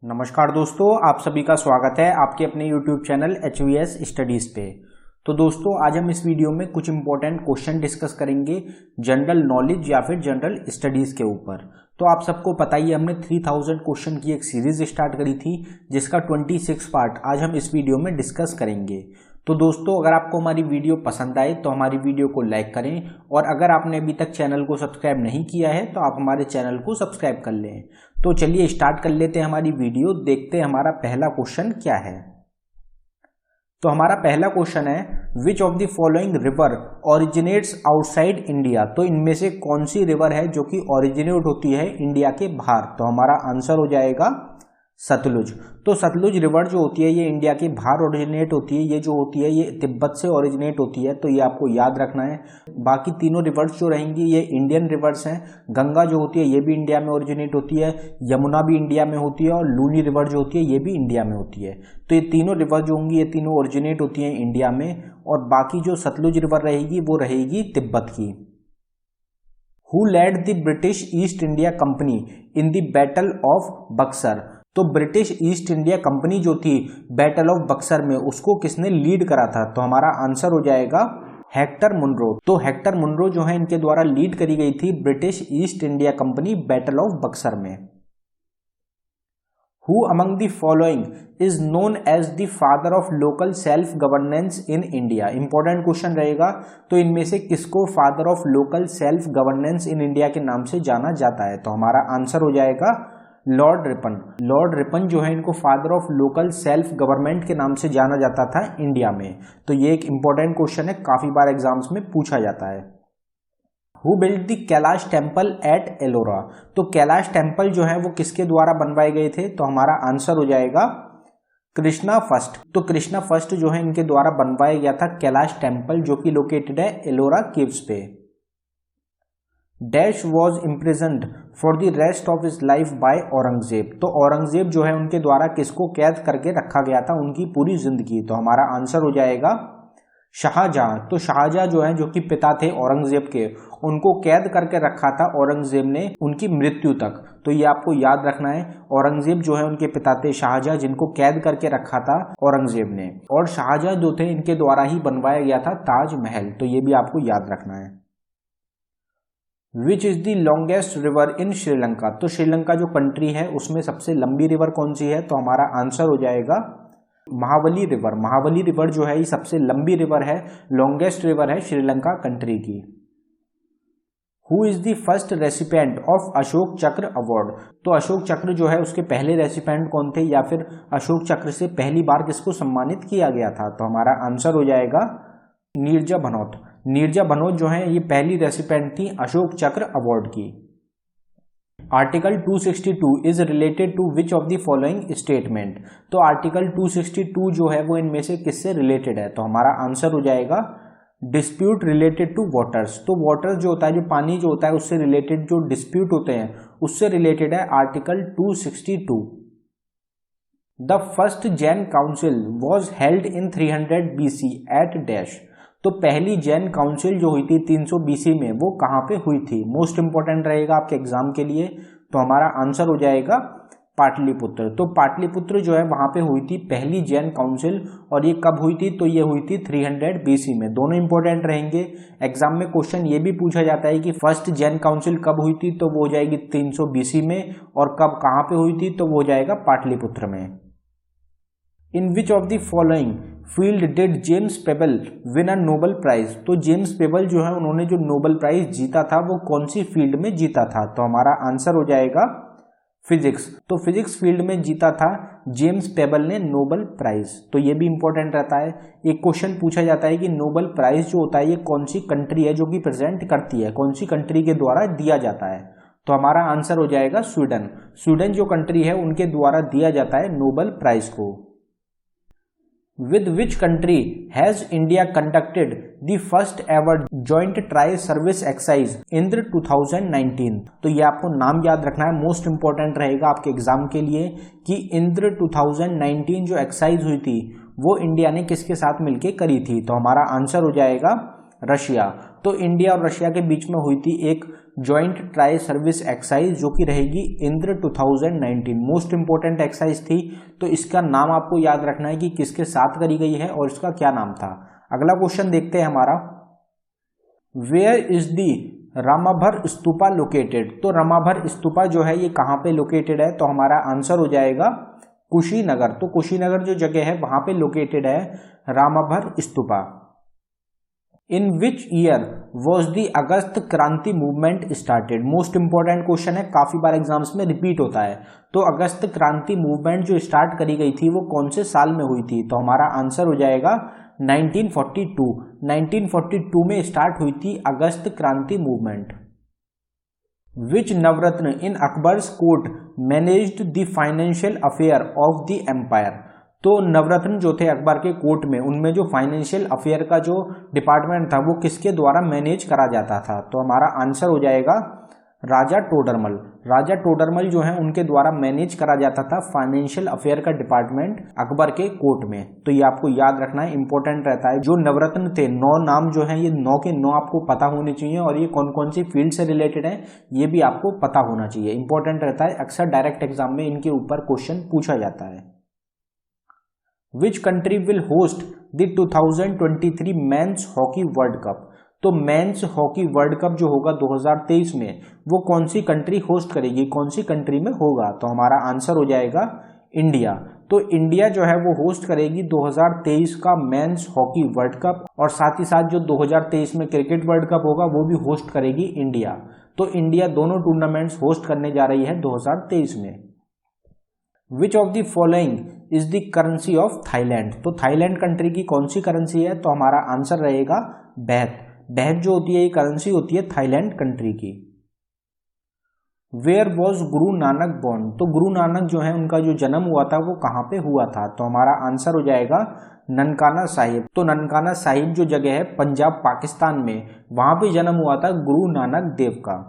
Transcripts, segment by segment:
नमस्कार दोस्तों, आप सभी का स्वागत है आपके अपने YouTube चैनल HVS स्टडीज़ पे। तो दोस्तों, आज हम इस वीडियो में कुछ इंपॉर्टेंट क्वेश्चन डिस्कस करेंगे जनरल नॉलेज या फिर जनरल स्टडीज़ के ऊपर। तो आप सबको पता ही है, हमने 3000 क्वेश्चन की एक सीरीज स्टार्ट करी थी जिसका 26 पार्ट आज हम इस वीडियो में डिस्कस करेंगे। तो दोस्तों, अगर आपको हमारी वीडियो पसंद आए तो हमारी वीडियो को लाइक करें, और अगर आपने अभी तक चैनल को सब्सक्राइब नहीं किया है तो आप हमारे चैनल को सब्सक्राइब कर लें। तो चलिए स्टार्ट कर लेते हैं हमारी वीडियो। देखते हैं हमारा पहला क्वेश्चन क्या है। तो हमारा पहला क्वेश्चन है, विच of the following river originates outside India. तो इनमें से कौन सी रिवर है जो कि ओरिजिनेट होती है इंडिया के बाहर। तो हमारा आंसर हो जाएगा सतलुज। तो सतलुज रिवर जो होती है ये इंडिया के बाहर ओरिजिनेट होती है। ये जो होती है ये तिब्बत से ओरिजिनेट होती है, तो ये आपको याद रखना है। बाकी तीनों रिवर्स जो रहेंगी ये इंडियन रिवर्स हैं। गंगा जो होती है ये भी इंडिया में ओरिजिनेट होती है, यमुना भी इंडिया में होती है, और लूनी रिवर जो होती है ये भी इंडिया में होती है। तो ये तीनों रिवर जो होंगी ये तीनों ओरिजिनेट होती हैं इंडिया में, और बाकी जो सतलुज रिवर रहेगी वो रहेगी तिब्बत की। Who led the British East India company in the battle of Buxar. तो ब्रिटिश ईस्ट इंडिया कंपनी जो थी बैटल ऑफ बक्सर में, उसको किसने लीड करा था। तो हमारा आंसर हो जाएगा हेक्टर मुनरो। तो हेक्टर मुनरो जो है इनके द्वारा लीड करी गई थी British East India Company battle of Buxar में। Who among the following is known as the father of local self governance in India. Important question रहेगा। तो इनमें से किसको father of local self governance in India के नाम से जाना जाता है। तो हमारा आंसर हो जाएगा लॉर्ड रिपन। लॉर्ड रिपन जो है इनको father of local self government के नाम से जाना जाता था इंडिया में। तो ये एक इंपॉर्टेंट क्वेश्चन है, काफी बार एग्जाम्स में पूछा जाता है। Who build the Kailash temple at Ellora. तो कैलाश टेम्पल जो है वो किसके द्वारा बनवाए गए थे। तो हमारा आंसर हो जाएगा कृष्णा फर्स्ट। तो कृष्णा फर्स्ट जो है इनके द्वारा बनवाया गया था कैलाश टेम्पल, जो कि लोकेटेड है एलोरा केव्स पे। Dash was imprisoned for the rest of his life by Aurangzeb. तो औरंगजेब जो है उनके द्वारा किसको कैद करके रखा गया था उनकी पूरी जिंदगी। तो हमारा आंसर हो जाएगा शाहजहां। तो शाहजहां जो है, जो कि पिता थे औरंगजेब के, उनको कैद करके रखा था औरंगजेब ने उनकी मृत्यु तक। तो ये आपको याद रखना है। औरंगजेब जो है उनके पिता थे शाहजहां, जिनको कैद करके रखा था औरंगजेब ने, और शाहजहां जो थे इनके द्वारा ही बनवाया गया था ताजमहल। तो ये भी आपको याद रखना है। Which is the longest river in Sri Lanka. तो श्रीलंका जो कंट्री है उसमें सबसे लंबी रिवर कौन सी है। तो हमारा आंसर हो जाएगा महाबली रिवर। महाबली रिवर जो है ये सबसे लंबी रिवर है, लॉन्गेस्ट रिवर है श्रीलंका कंट्री की। Who is the first recipient of Ashok Chakra award. तो अशोक चक्र जो है उसके पहले रेसिपेंट कौन थे, या फिर अशोक चक्र से पहली बार किसको सम्मानित किया गया था। तो हमारा आंसर हो जाएगा नीरजा भनोत। नीरजा भनोत जो है ये पहली रेसिपेंट थी अशोक चक्र अवार्ड की। Article 262 is related to which of the following statement. तो आर्टिकल 262 जो है वो इनमें से किससे रिलेटेड है। तो हमारा आंसर हो जाएगा डिस्प्यूट रिलेटेड टू वाटर्स। तो वाटर जो होता है, जो पानी जो होता है, उससे रिलेटेड जो डिस्प्यूट होते हैं उससे रिलेटेड है article 262। The first Jain council was held in 300 BC at dash. तो पहली जैन काउंसिल जो हुई थी 300 BC में, वो कहाँ पे हुई थी। मोस्ट इंपॉर्टेंट रहेगा आपके एग्जाम के लिए। तो हमारा आंसर हो जाएगा पाटलिपुत्र। तो पाटलिपुत्र जो है वहां पे हुई थी पहली जैन काउंसिल, और ये कब हुई थी। तो ये हुई थी 300 BC में। दोनों इंपॉर्टेंट रहेंगे। एग्जाम में क्वेश्चन ये भी पूछा जाता है कि फर्स्ट जैन काउंसिल कब हुई थी, तो वो हो जाएगी 300 BC में, और कब कहाँ पे हुई थी, तो वो हो जाएगा पाटलिपुत्र में। In which of the following field did James Peebles win a Nobel prize. तो जेम्स पेबल जो है उन्होंने जो नोबल प्राइज जीता था वो कौन सी फील्ड में जीता था। तो हमारा आंसर हो जाएगा फिजिक्स। तो फिजिक्स फील्ड में जीता था जेम्स पेबल ने नोबल प्राइज। तो ये भी इंपॉर्टेंट रहता है। एक क्वेश्चन पूछा जाता है कि नोबल प्राइज जो होता है ये कौन सी कंट्री है जो कि प्रेजेंट करती है, कौन सी कंट्री के द्वारा दिया जाता है। तो हमारा आंसर हो जाएगा स्वीडन। स्वीडन जो कंट्री है उनके द्वारा दिया जाता है नोबल प्राइज को। With which country has India conducted the first ever joint tri-service exercise Indra 2019। तो ये आपको नाम याद रखना है, मोस्ट इंपॉर्टेंट रहेगा आपके एग्जाम के लिए कि इंद्र 2019 जो एक्सरसाइज हुई थी वो इंडिया ने किसके साथ मिलके करी थी। तो हमारा आंसर हो जाएगा रशिया। तो इंडिया और रशिया के बीच में हुई थी एक जॉइंट ट्राई सर्विस एक्सरसाइज जो कि रहेगी इंद्र 2019। मोस्ट इंपोर्टेंट एक्सरसाइज थी, तो इसका नाम आपको याद रखना है कि किसके साथ करी गई है और इसका क्या नाम था। अगला क्वेश्चन देखते हैं हमारा, where is the Ramabhar stupa located. तो रामाभर स्तूपा जो है ये कहाँ पे लोकेटेड है, तो हमारा आंसर हो जाएगा कुशीनगर। तो कुशीनगर जो जगह है वहां पे लोकेटेड है रामाभर स्तूपा। इन which year was the August Kranti movement started. Most important question है, काफी बार एग्जाम्स में रिपीट होता है। तो अगस्त क्रांति मूवमेंट जो स्टार्ट करी गई थी वो कौन से साल में हुई थी, तो हमारा आंसर हो जाएगा 1942। 1942 में स्टार्ट हुई थी August Kranti movement. Which Navratna in Akbar's court managed the financial affair of the empire. तो नवरत्न जो थे अकबर के कोर्ट में, उनमें जो फाइनेंशियल अफेयर का जो डिपार्टमेंट था वो किसके द्वारा मैनेज करा जाता था, तो हमारा आंसर हो जाएगा राजा टोडरमल। राजा टोडरमल जो है उनके द्वारा मैनेज करा जाता था फाइनेंशियल अफेयर का डिपार्टमेंट अकबर के कोर्ट में। तो ये आपको याद रखना है, इंपॉर्टेंट रहता है। जो नवरत्न थे, 9 नाम जो है ये 9 के 9 आपको पता होने चाहिए, और ये कौन कौन सी फील्ड से रिलेटेड है ये भी आपको पता होना चाहिए, इंपॉर्टेंट रहता है। अक्सर डायरेक्ट एग्जाम में इनके ऊपर क्वेश्चन पूछा जाता है। Which country will host the 2023 men's hockey world cup. तो मेंस हॉकी वर्ल्ड कप जो होगा 2023 में वो कौन सी कंट्री होस्ट करेगी, कौन सी कंट्री में होगा, तो हमारा आंसर हो जाएगा इंडिया। तो इंडिया जो है वो होस्ट करेगी 2023 का मेंस हॉकी वर्ल्ड कप, और साथ ही साथ जो 2023 में क्रिकेट वर्ल्ड कप होगा वो भी होस्ट करेगी इंडिया। तो इंडिया दोनों टूर्नामेंट्स होस्ट करने जा रही है 2023 में। विच of the following is the currency of Thailand. तो थाईलैंड कंट्री की कौन सी करेंसी है, तो हमारा आंसर रहेगा बैहत। बैहत जो होती है ये करेंसी होती है थाईलैंड कंट्री की। Where was Guru Nanak born. तो गुरु नानक जो है उनका जो जन्म हुआ था वो कहाँ पे हुआ था, तो हमारा आंसर हो जाएगा ननकाना साहिब। तो ननकाना साहिब जो जगह है पंजाब पाकिस्तान में, वहां पे जन्म हुआ था गुरु नानक देव का।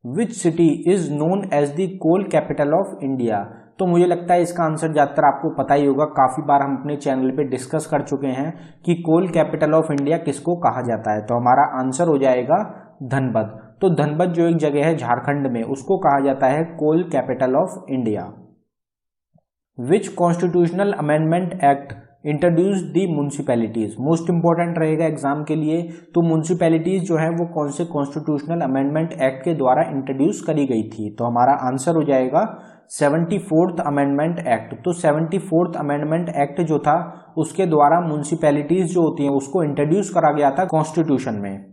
Which city is known as the coal capital of India. तो मुझे लगता है इसका आंसर ज्यादातर आपको पता ही होगा, काफी बार हम अपने चैनल पे डिस्कस कर चुके हैं कि कोल कैपिटल ऑफ इंडिया किसको कहा जाता है, तो हमारा आंसर हो जाएगा धनबाद। तो धनबाद जो एक जगह है झारखंड में उसको कहा जाता है coal capital of India. Which constitutional amendment act introduce the municipalities. Most important रहेगा एग्जाम के लिए। तो म्यूनिसिपैलिटीज जो है वो कौन से कॉन्स्टिट्यूशनल अमेंडमेंट एक्ट के द्वारा इंट्रोड्यूस करी गई थी, तो हमारा आंसर हो जाएगा 74th अमेंडमेंट एक्ट। तो 74th अमेंडमेंट एक्ट जो था उसके द्वारा म्यूनिसिपैलिटीज जो होती हैं उसको इंट्रोड्यूस करा गया था कॉन्स्टिट्यूशन में।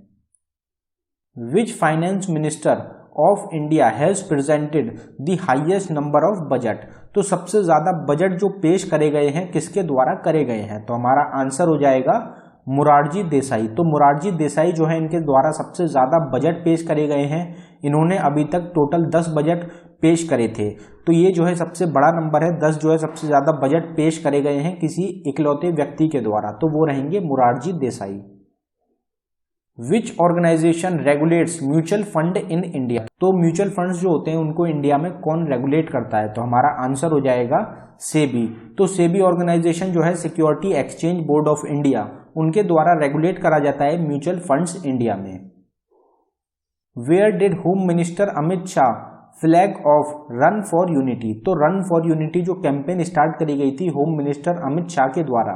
Which finance minister of India has presented the highest number of budget. तो सबसे ज्यादा बजट जो पेश करे गए हैं किसके द्वारा करे गए हैं, तो हमारा आंसर हो जाएगा मुरारजी देसाई। तो मुरारजी देसाई जो है इनके द्वारा सबसे ज्यादा बजट पेश करे गए हैं। इन्होंने अभी तक टोटल 10 बजट पेश करे थे, तो ये जो है सबसे बड़ा नंबर है। 10 जो है सबसे ज्यादा बजट पेश करे गए हैं किसी इकलौते व्यक्ति के द्वारा, तो वो रहेंगे Morarji Desai. Which organisation regulates mutual fund in India. तो म्यूचुअल फंड्स जो होते हैं उनको इंडिया में कौन रेगुलेट करता है, तो हमारा आंसर हो जाएगा सेबी। तो सेबी ऑर्गेनाइजेशन जो है security exchange board of India, उनके द्वारा रेगुलेट करा जाता है म्यूचुअल फंड्स इंडिया में। Where did home minister Amit Shah flag off run for unity. तो रन फॉर यूनिटी जो कैंपेन स्टार्ट करी गई थी होम मिनिस्टर अमित शाह के द्वारा,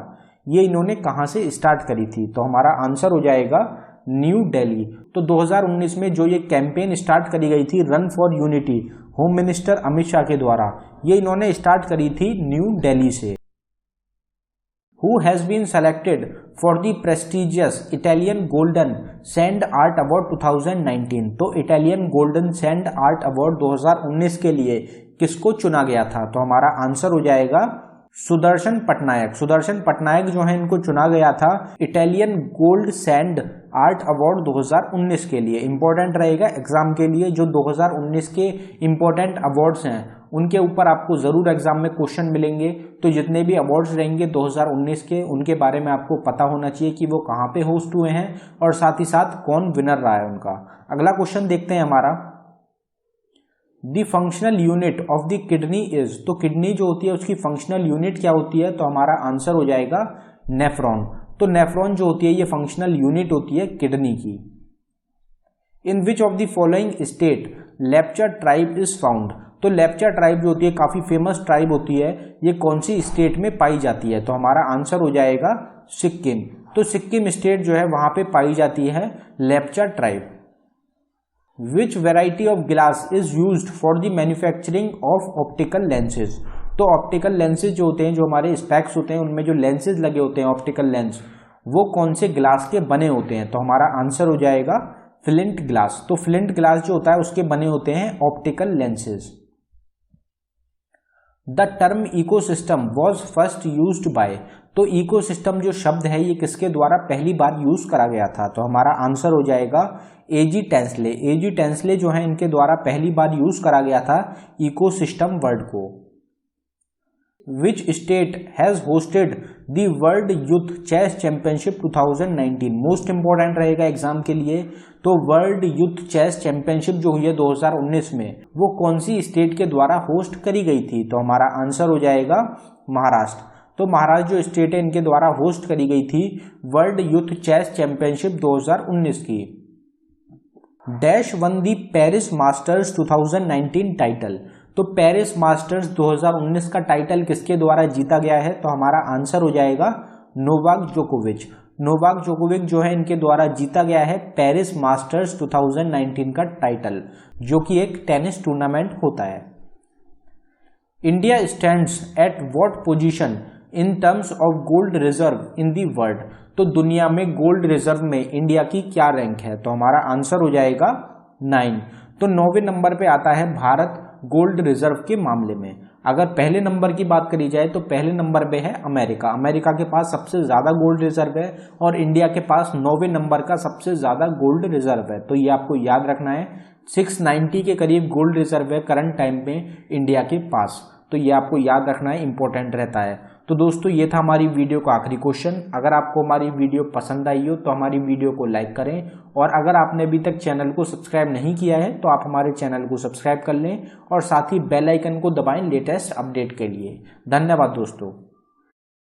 ये इन्होंने कहां से स्टार्ट करी थी, तो हमारा आंसर हो जाएगा न्यू दिल्ली। तो 2019 में जो ये कैंपेन स्टार्ट करी गई थी run for unity home minister Amit Shah के द्वारा, ये इन्होंने स्टार्ट करी थी न्यू दिल्ली से। Who has been selected for the prestigious Italian Golden Sand Art Award 2019। तो Italian golden sand art award 2019 के लिए किसको चुना गया था, तो हमारा आंसर हो जाएगा सुदर्शन पटनायक। सुदर्शन पटनायक जो है इनको चुना गया था Italian gold sand art award 2019 के लिए। इंपॉर्टेंट रहेगा एग्जाम के लिए, जो 2019 के इंपॉर्टेंट अवार्ड्स हैं उनके ऊपर आपको जरूर एग्जाम में क्वेश्चन मिलेंगे। तो जितने भी अवार्ड्स रहेंगे 2019 के, उनके बारे में आपको पता होना चाहिए कि वो कहाँ पे होस्ट हुए हैं और साथ ही साथ कौन विनर रहा है उनका। अगला क्वेश्चन देखते हैं हमारा, the functional unit of the kidney is. तो किडनी जो होती है उसकी फंक्शनल यूनिट क्या होती है, तो हमारा आंसर हो जाएगा नेफ्रॉन। तो नेफ्रॉन जो होती है ये फंक्शनल यूनिट होती है किडनी की। In which of the following state Lepcha tribe is found, तो लेप्चा ट्राइब जो होती है काफी फेमस ट्राइब होती है, ये कौन सी स्टेट में पाई जाती है, तो हमारा आंसर हो जाएगा सिक्किम। तो सिक्किम स्टेट जो है वहां पे पाई जाती है Lepcha tribe. Which variety of glass is used for the manufacturing of optical lenses, तो ऑप्टिकल लेंसेज जो होते हैं, जो हमारे स्पेक्स होते हैं उनमें जो लेंसेज लगे होते हैं ऑप्टिकल लेंस, वो कौन से ग्लास के बने होते हैं, तो हमारा आंसर हो जाएगा फ्लिंट ग्लास। तो फ्लिंट ग्लास जो होता है उसके बने होते हैं optical lenses. The term ecosystem was first used by, तो इकोसिस्टम जो शब्द है ये किसके द्वारा पहली बार यूज करा गया था, तो हमारा आंसर हो जाएगा एजी टेंसले। एजी टेंसले जो है इनके द्वारा पहली बार यूज करा गया था इकोसिस्टम वर्ड को। Which state has hosted the World Youth Chess Championship 2019, most important रहेगा एग्जाम के लिए। तो वर्ल्ड यूथ चेस चैंपियनशिप जो हुई है 2019 में, वो कौन सी स्टेट के द्वारा होस्ट करी गई थी, तो हमारा आंसर हो जाएगा महाराष्ट्र। तो महाराष्ट्र जो स्टेट है इनके द्वारा होस्ट करी गई थी वर्ल्ड यूथ चेस चैंपियनशिप 2019 की। डैश वन दी पेरिस मास्टर्स 2019 टाइटल, तो पेरिस मास्टर्स 2019 का टाइटल किसके द्वारा जीता गया है, तो हमारा आंसर हो जाएगा नोवाक जोकोविच। नोवाक जोकोविच जो है इनके द्वारा जीता गया है पेरिस मास्टर्स 2019 का टाइटल, जो कि एक टेनिस टूर्नामेंट होता है। India stands at what position in terms of gold reserve in the world, तो दुनिया में गोल्ड रिजर्व में इंडिया की क्या रैंक है, तो हमारा आंसर हो जाएगा 9। तो 9वें नंबर पे आता है भारत गोल्ड रिजर्व के मामले में। अगर पहले नंबर की बात करी जाए तो पहले नंबर पे है अमेरिका। अमेरिका के पास सबसे ज्यादा गोल्ड रिजर्व है और इंडिया के पास 9वें नंबर का सबसे ज्यादा गोल्ड रिजर्व है। तो ये आपको याद रखना है, 690 के करीब गोल्ड रिजर्व है करंट टाइम में इंडिया के पास। तो ये आपको याद रखना है, इंपॉर्टेंट रहता है। तो दोस्तों ये था हमारी वीडियो का आखिरी क्वेश्चन। अगर आपको हमारी वीडियो पसंद आई हो तो हमारी वीडियो को लाइक करें, और अगर आपने अभी तक चैनल को सब्सक्राइब नहीं किया है तो आप हमारे चैनल को सब्सक्राइब कर लें और साथ ही बेल आइकन को दबाएं लेटेस्ट अपडेट के लिए। धन्यवाद दोस्तों।